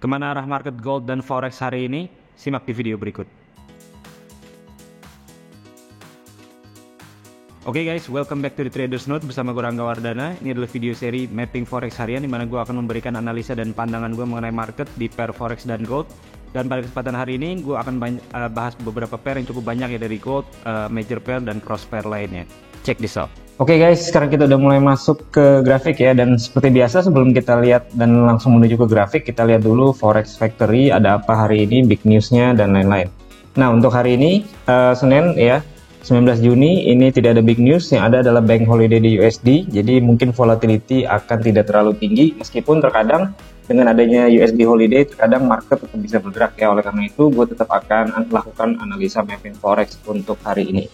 Kemana arah market gold dan forex hari ini? Simak di video berikut. Oke guys, welcome back to the Traders Note bersama gue Rangga Wardana. Ini adalah video seri mapping forex harian dimana gue akan memberikan analisa dan pandangan gue mengenai market di pair forex dan gold. Dan pada kesempatan hari ini gue akan bahas beberapa pair yang cukup banyak ya dari gold, major pair dan cross pair lainnya. Check this out. Oke guys, sekarang kita udah mulai masuk ke grafik ya, dan seperti biasa sebelum kita lihat dan langsung menuju ke grafik, kita lihat dulu Forex Factory ada apa hari ini, big newsnya dan lain-lain. Nah untuk hari ini Senin ya, 19 Juni ini tidak ada big news, yang ada adalah bank holiday di USD, jadi mungkin volatility akan tidak terlalu tinggi, meskipun terkadang dengan adanya USD holiday terkadang market tetap bisa bergerak ya. Oleh karena itu gue tetap akan melakukan analisa mapping forex untuk hari ini.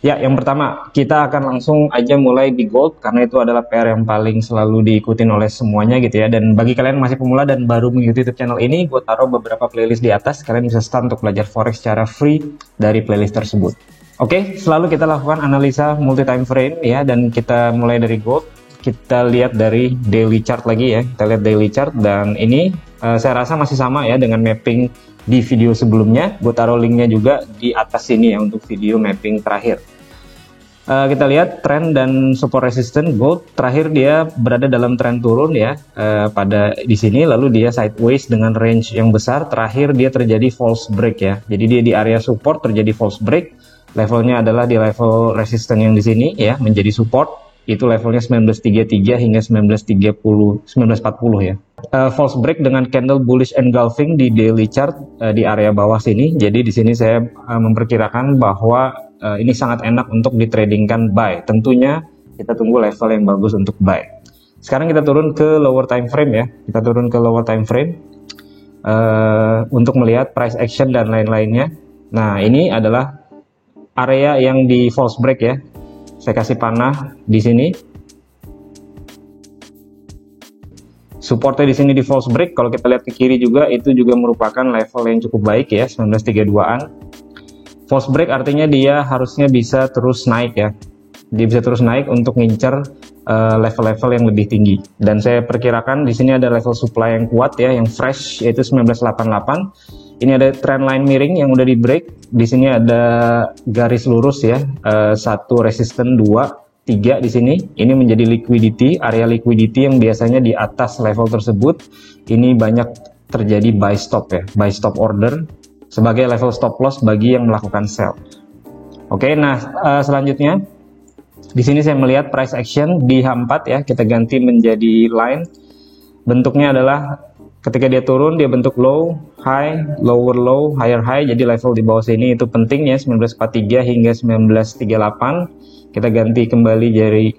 Ya, yang pertama kita akan langsung aja mulai di gold karena itu adalah pair yang paling selalu diikutin oleh semuanya gitu ya. Dan bagi kalian masih pemula dan baru mengikuti YouTube channel ini, gue taruh beberapa playlist di atas, kalian bisa start untuk belajar forex secara free dari playlist tersebut. Oke, selalu kita lakukan analisa multi time frame ya, dan kita mulai dari gold. Kita lihat dari daily chart lagi ya, kita lihat daily chart, dan ini saya rasa masih sama ya dengan mapping di video sebelumnya. Gue taruh linknya juga di atas sini ya untuk video mapping terakhir. Kita lihat trend dan support resistance gold terakhir dia berada dalam tren turun ya, pada di sini, lalu dia sideways dengan range yang besar. Terakhir dia terjadi false break ya, jadi dia di area support terjadi false break, levelnya adalah di level resistance yang di sini ya menjadi support. Itu levelnya 1933 hingga 1940 ya. False break dengan candle bullish engulfing di daily chart di area bawah sini. Jadi di sini saya memperkirakan bahwa ini sangat enak untuk ditradingkan buy. Tentunya kita tunggu level yang bagus untuk buy. Sekarang kita turun ke lower time frame ya. Kita turun ke lower time frame untuk melihat price action dan lain-lainnya. Nah, ini adalah area yang di false break ya. Saya kasih panah di sini. Supportnya di sini di false break. Kalau kita lihat ke kiri juga, itu juga merupakan level yang cukup baik ya, 1932-an. False break artinya dia harusnya bisa terus naik ya. Dia bisa terus naik untuk ngincer level-level yang lebih tinggi. Dan saya perkirakan di sini ada level supply yang kuat ya, yang fresh, yaitu 1988. Ini ada trend line miring yang udah di break. Di sini ada garis lurus ya, satu resisten, 2, 3 di sini. Ini menjadi liquidity, area liquidity yang biasanya di atas level tersebut. Ini banyak terjadi buy stop ya, buy stop order sebagai level stop loss bagi yang melakukan sell. Oke, nah selanjutnya di sini saya melihat price action di H4 ya. Kita ganti menjadi line. Bentuknya adalah ketika dia turun, dia bentuk low, high, lower low, higher high. Jadi level di bawah sini itu penting ya, 1943 hingga 1938. Kita ganti kembali dari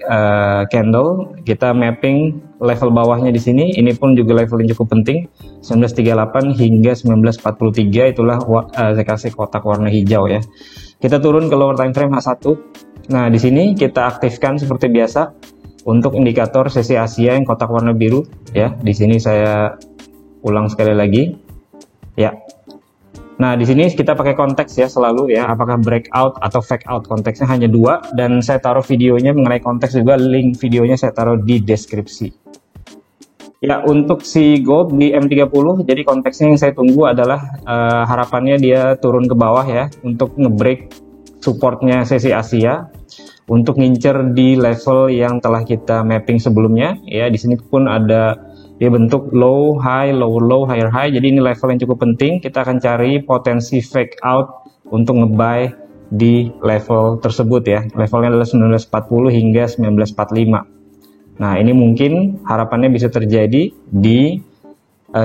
candle. Kita mapping level bawahnya di sini. Ini pun juga level yang cukup penting, 1938 hingga 1943. Itulah saya kasih kotak warna hijau ya. Kita turun ke lower time frame H1. Nah, di sini kita aktifkan seperti biasa untuk indikator sesi Asia yang kotak warna biru ya. Di sini saya ulang sekali lagi ya. Nah, di sini kita pakai konteks ya selalu ya, apakah breakout atau fake out. Konteksnya hanya 2, dan saya taruh videonya mengenai konteks juga, link videonya saya taruh di deskripsi ya. Untuk si gold di M30, jadi konteksnya yang saya tunggu adalah harapannya dia turun ke bawah ya, untuk ngebreak supportnya sesi Asia, untuk ngincer di level yang telah kita mapping sebelumnya ya. Di sini pun ada dia bentuk low, high, lower low, higher high. Jadi ini level yang cukup penting. Kita akan cari potensi fake out untuk ngebuy di level tersebut ya. Levelnya adalah 1940 hingga 1945. Nah, ini mungkin harapannya bisa terjadi di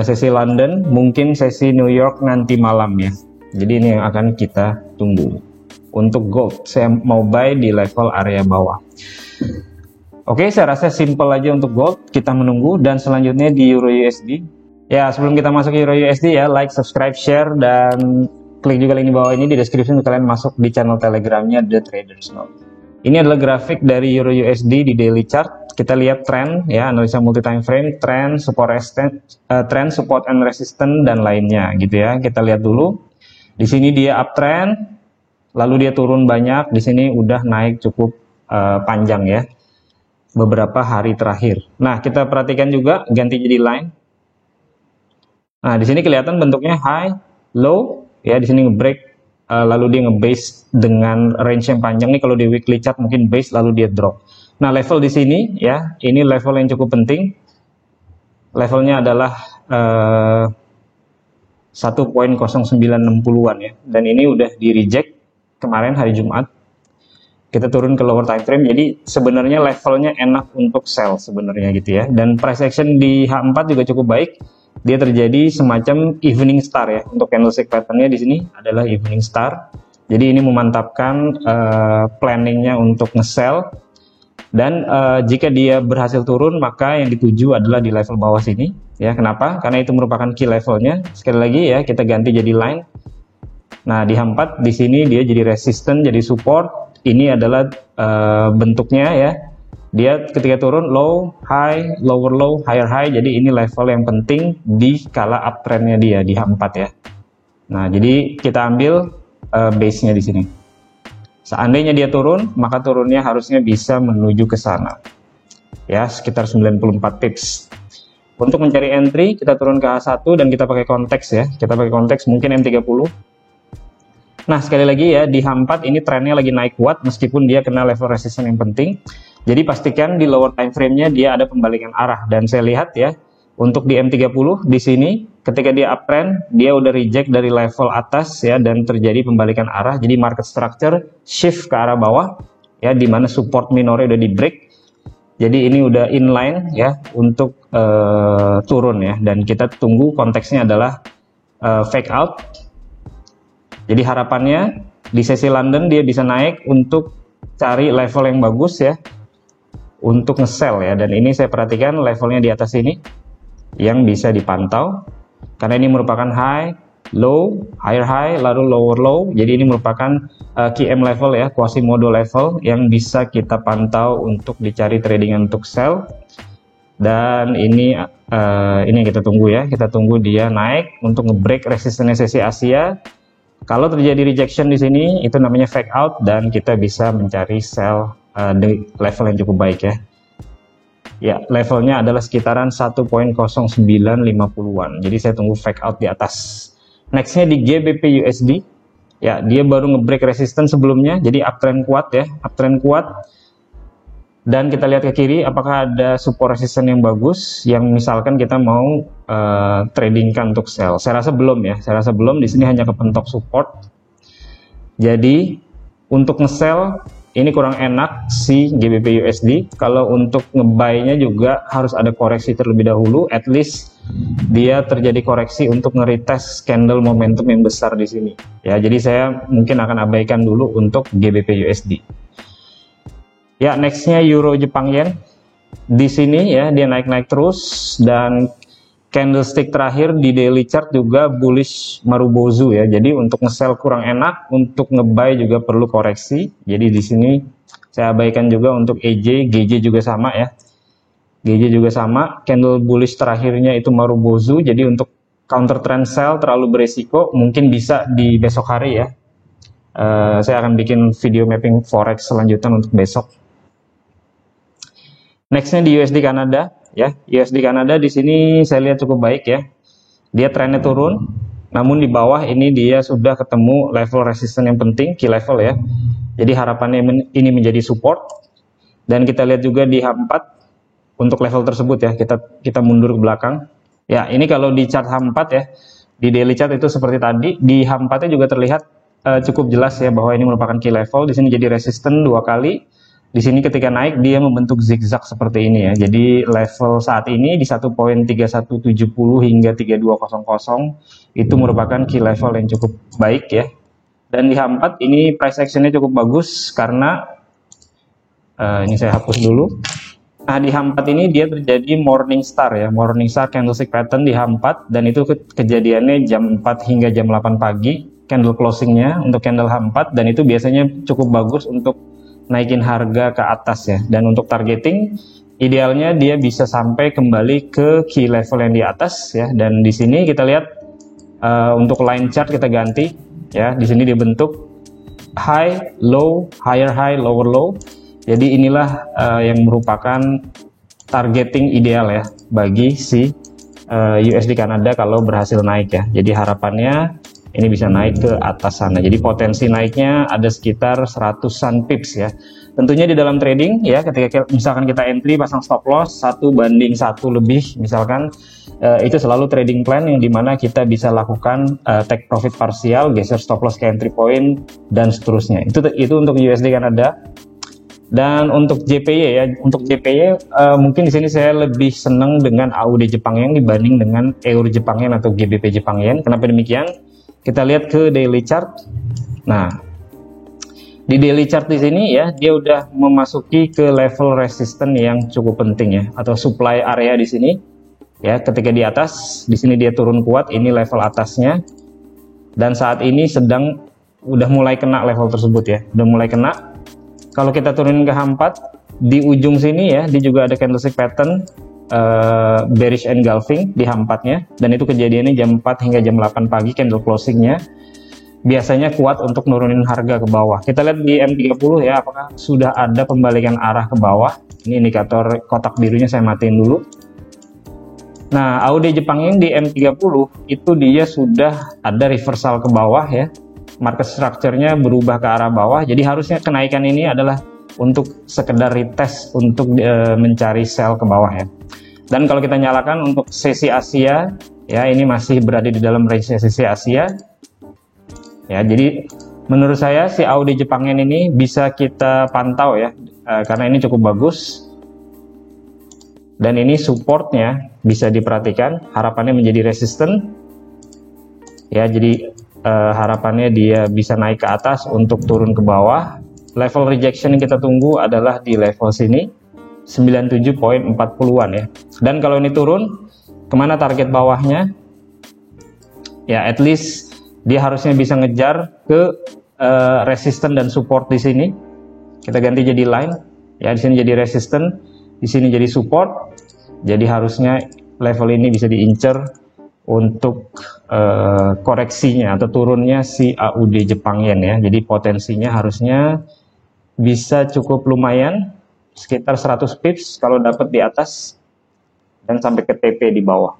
sesi London, mungkin sesi New York nanti malam ya. Jadi ini yang akan kita tunggu. Untuk gold, saya mau buy di level area bawah. Oke, saya rasa simple aja untuk gold. Kita menunggu, dan selanjutnya di Euro USD. Ya, sebelum kita masuk ke Euro USD ya, like, subscribe, share, dan klik juga link di bawah ini di deskripsi untuk kalian masuk di channel telegramnya The Traders Note. Ini adalah grafik dari Euro USD di daily chart. Kita lihat trend ya, analisa multi time frame, trend, support and resistance dan lainnya gitu ya. Kita lihat dulu. Di sini dia uptrend, lalu dia turun banyak. Di sini udah naik cukup panjang ya, beberapa hari terakhir. Nah, kita perhatikan juga ganti jadi line. Nah, di sini kelihatan bentuknya high, low, ya di sini nge-break, lalu dia nge-base dengan range yang panjang nih. Kalau di weekly chart mungkin base lalu dia drop. Nah, level di sini ya, ini level yang cukup penting. Levelnya adalah 1.0960-an ya, dan ini udah di reject kemarin hari Jumat. Kita turun ke lower time frame, jadi sebenarnya levelnya enak untuk sell sebenarnya gitu ya. Dan price action di H4 juga cukup baik. Dia terjadi semacam evening star ya. Untuk candlestick patternnya di sini adalah evening star. Jadi ini memantapkan planningnya untuk nge-sell. Dan jika dia berhasil turun, maka yang dituju adalah di level bawah sini. Ya, kenapa? Karena itu merupakan key levelnya. Sekali lagi ya, kita ganti jadi line. Nah, di H4 di sini dia jadi resistance, jadi support. Ini adalah bentuknya ya. Dia ketika turun low, high, lower low, higher high. Jadi ini level yang penting di kala uptrendnya dia di H4 ya. Nah, jadi kita ambil base-nya di sini. Seandainya dia turun, maka turunnya harusnya bisa menuju ke sana. Ya, sekitar 94 pips. Untuk mencari entry, kita turun ke H1 dan kita pakai konteks ya. Kita pakai konteks mungkin M30. Nah, sekali lagi ya, di H4 ini trennya lagi naik kuat meskipun dia kena level resistance yang penting. Jadi pastikan di lower time frame-nya dia ada pembalikan arah. Dan saya lihat ya, untuk di M30 di sini ketika dia uptrend, dia udah reject dari level atas ya dan terjadi pembalikan arah. Jadi market structure shift ke arah bawah ya, di mana support minornya udah di break. Jadi ini udah inline ya untuk turun ya, dan kita tunggu konteksnya adalah fake out. Jadi harapannya di sesi London dia bisa naik untuk cari level yang bagus ya untuk nge-sell ya, dan ini saya perhatikan levelnya di atas ini yang bisa dipantau karena ini merupakan high, low, higher high, lalu lower low. Jadi ini merupakan QM level ya, Quasimodo level yang bisa kita pantau untuk dicari trading untuk sell. Dan ini yang kita tunggu ya, kita tunggu dia naik untuk nge-break resistance sesi Asia. Kalau terjadi rejection di sini itu namanya fake out dan kita bisa mencari sell di level yang cukup baik ya. Ya, levelnya adalah sekitaran 1.0950-an. Jadi saya tunggu fake out di atas. Nextnya di GBP USD. Ya, dia baru nge-break resistance sebelumnya. Jadi uptrend kuat ya, uptrend kuat. Dan kita lihat ke kiri, apakah ada support resistance yang bagus yang misalkan kita mau tradingkan untuk sell. Saya rasa belum ya, saya rasa belum. Di sini hanya kepentok support. Jadi untuk nge-sell ini kurang enak si GBP USD. Kalau untuk nge-buy-nya juga harus ada koreksi terlebih dahulu. At least dia terjadi koreksi untuk nge-retest candle momentum yang besar di sini. Ya, jadi saya mungkin akan abaikan dulu untuk GBP USD. Ya, nextnya Euro Jepang Yen. Di sini ya dia naik-naik terus dan candlestick terakhir di daily chart juga bullish Marubozu ya. Jadi untuk nge-sell kurang enak, untuk nge-buy juga perlu koreksi. Jadi di sini saya abaikan juga untuk EJ, GJ juga sama ya. GJ juga sama, candle bullish terakhirnya itu Marubozu. Jadi untuk counter trend sell terlalu beresiko, mungkin bisa di besok hari ya. Saya akan bikin video mapping forex selanjutan untuk besok. Nextnya di USD Kanada ya, USD Kanada di sini saya lihat cukup baik ya. Dia trennya turun, namun di bawah ini dia sudah ketemu level resistance yang penting, key level ya. Jadi harapannya ini menjadi support. Dan kita lihat juga di H4 untuk level tersebut ya, kita mundur ke belakang. Ya, ini kalau di chart H4 ya, di daily chart itu seperti tadi, di H4-nya juga terlihat cukup jelas ya bahwa ini merupakan key level. Di sini jadi resistance 2 kali. Di sini ketika naik dia membentuk zigzag seperti ini ya. Jadi level saat ini di 1.3170 hingga 3200 itu merupakan key level yang cukup baik ya. Dan di H4 ini price actionnya cukup bagus karena ini saya hapus dulu. Nah, di H4 ini dia terjadi morning star ya, morning star candlestick pattern di H4, dan itu kejadiannya jam 4 hingga jam 8 pagi candle closingnya untuk candle H4, dan itu biasanya cukup bagus untuk naikin harga ke atas ya. Dan untuk targeting idealnya dia bisa sampai kembali ke key level yang di atas ya. Dan di sini kita lihat untuk line chart kita ganti ya. Di sini dia bentuk high, low, higher high, lower low. Jadi inilah yang merupakan targeting ideal ya bagi si USD Kanada kalau berhasil naik ya. Jadi harapannya ini bisa naik ke atas sana. Jadi potensi naiknya ada sekitar 100-an pips ya. Tentunya di dalam trading ya, ketika misalkan kita entry pasang stop loss 1:1 lebih misalkan, itu selalu trading plan yang dimana kita bisa lakukan take profit parsial, geser stop loss ke entry point dan seterusnya. Itu untuk USD Kanada. Dan untuk JPY ya, untuk JPY mungkin di sini saya lebih senang dengan AUD Jepang Yen dibanding dengan Euro Jepang Yen atau GBP Jepang Yen. Kenapa demikian? Kita lihat ke daily chart. Nah, di daily chart di sini ya, dia udah memasuki ke level resisten yang cukup penting ya, atau supply area di sini. Ya, ketika di atas, di sini dia turun kuat, ini level atasnya. Dan saat ini udah mulai kena level tersebut ya, udah mulai kena. Kalau kita turunin ke H4 di ujung sini ya, dia juga ada candlestick pattern bearish engulfing di H4-nya, dan itu kejadiannya jam 4 hingga jam 8 pagi candle closing-nya. Biasanya kuat untuk nurunin harga ke bawah. Kita lihat di M30 ya, apakah sudah ada pembalikan arah ke bawah. Ini indikator kotak birunya saya matiin dulu. Nah, AUD Jepang Yen di M30 itu dia sudah ada reversal ke bawah ya. Market structure-nya berubah ke arah bawah. Jadi harusnya kenaikan ini adalah untuk sekedar retest untuk mencari sell ke bawah ya. Dan kalau kita nyalakan untuk sesi Asia ya, ini masih berada di dalam range sesi Asia. Ya, jadi menurut saya si AUD Jepang Yen ini bisa kita pantau ya, karena ini cukup bagus. Dan ini supportnya bisa diperhatikan, harapannya menjadi resisten. Ya, jadi harapannya dia bisa naik ke atas untuk turun ke bawah. Level rejection yang kita tunggu adalah di level sini 97.40-an ya. Dan kalau ini turun, kemana target bawahnya? Ya, at least dia harusnya bisa ngejar ke resisten dan support di sini. Kita ganti jadi line. Ya, di sini jadi resisten, di sini jadi support. Jadi harusnya level ini bisa diincar untuk koreksinya atau turunnya si AUD Jepang Yen ya. Jadi potensinya harusnya bisa cukup lumayan, sekitar 100 pips kalau dapat di atas dan sampai ke TP di bawah.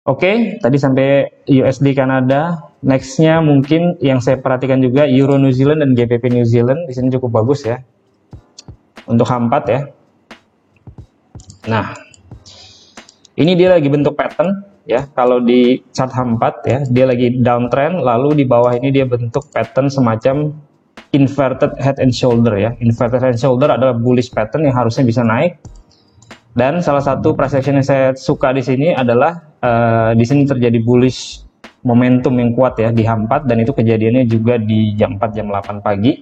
Oke, tadi sampai USD Kanada. Nextnya mungkin yang saya perhatikan juga Euro New Zealand dan GBP New Zealand. Di sini cukup bagus ya untuk H4 ya. Nah, ini dia lagi bentuk pattern ya. Kalau di chart H4 ya, dia lagi downtrend, lalu di bawah ini dia bentuk pattern semacam inverted head and shoulder ya. Inverted head and shoulder adalah bullish pattern yang harusnya bisa naik. Dan salah satu price action yang saya suka di sini adalah di sini terjadi bullish momentum yang kuat ya di H4, dan itu kejadiannya juga di jam 4 jam 8 pagi.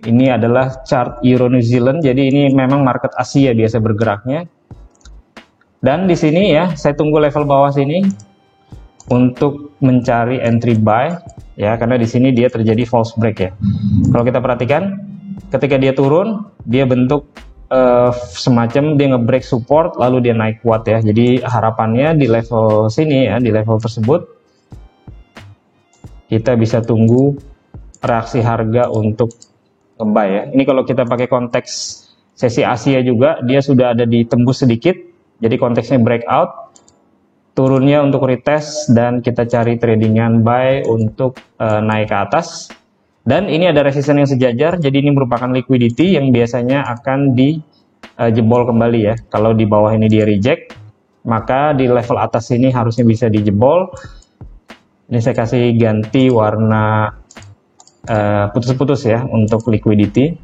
Ini adalah chart Euro New Zealand. Jadi ini memang market Asia biasa bergeraknya. Dan di sini ya, saya tunggu level bawah sini untuk mencari entry buy ya, karena di sini dia terjadi false break ya. Kalau kita perhatikan, ketika dia turun, dia bentuk semacam dia nge-break support lalu dia naik kuat ya. Jadi harapannya di level sini ya, di level tersebut kita bisa tunggu reaksi harga untuk nge-buy ya. Ini kalau kita pakai konteks sesi Asia juga, dia sudah ada di tembus sedikit. Jadi konteksnya breakout, turunnya untuk retest, dan kita cari tradingan buy untuk naik ke atas. Dan ini ada resisten yang sejajar, jadi ini merupakan liquidity yang biasanya akan dijebol kembali ya. Kalau di bawah ini dia reject, maka di level atas ini harusnya bisa dijebol. Ini saya kasih ganti warna putus-putus ya untuk liquidity.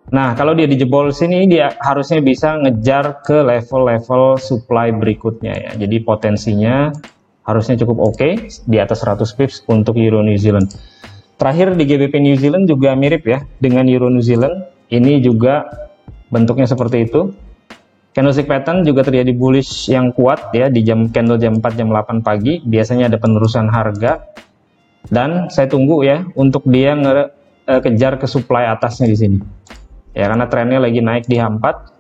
Nah, kalau dia dijebol sini, dia harusnya bisa ngejar ke level-level supply berikutnya ya. Jadi potensinya harusnya cukup oke, di atas 100 pips untuk Euro New Zealand. Terakhir di GBP New Zealand juga mirip ya dengan Euro New Zealand. Ini juga bentuknya seperti itu. Candlestick pattern juga terjadi bullish yang kuat ya di candle jam 4 jam 8 pagi. Biasanya ada penerusan harga. Dan saya tunggu ya untuk dia kejar ke supply atasnya di sini. Ya, karena trennya lagi naik di H4.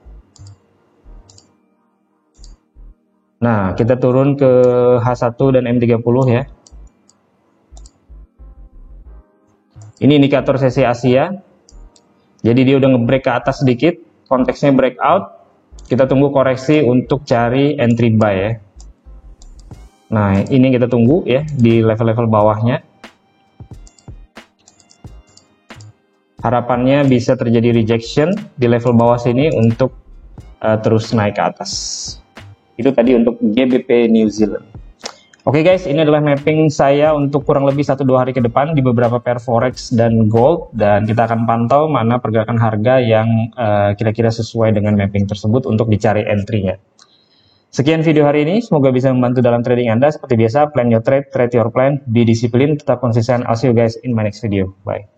Nah, kita turun ke H1 dan M30 ya. Ini indikator sesi Asia. Jadi dia udah nge-break ke atas sedikit, konteksnya breakout. Kita tunggu koreksi untuk cari entry buy ya. Nah, ini kita tunggu ya di level-level bawahnya. Harapannya bisa terjadi rejection di level bawah sini untuk terus naik ke atas. Itu tadi untuk GBP New Zealand. Oke guys, ini adalah mapping saya untuk kurang lebih 1-2 hari ke depan di beberapa pair forex dan gold, dan kita akan pantau mana pergerakan harga yang kira-kira sesuai dengan mapping tersebut untuk dicari entry-nya. Sekian video hari ini, semoga bisa membantu dalam trading Anda. Seperti biasa, plan your trade, trade your plan, be disiplin, tetap konsisten. I'll see you guys in my next video. Bye.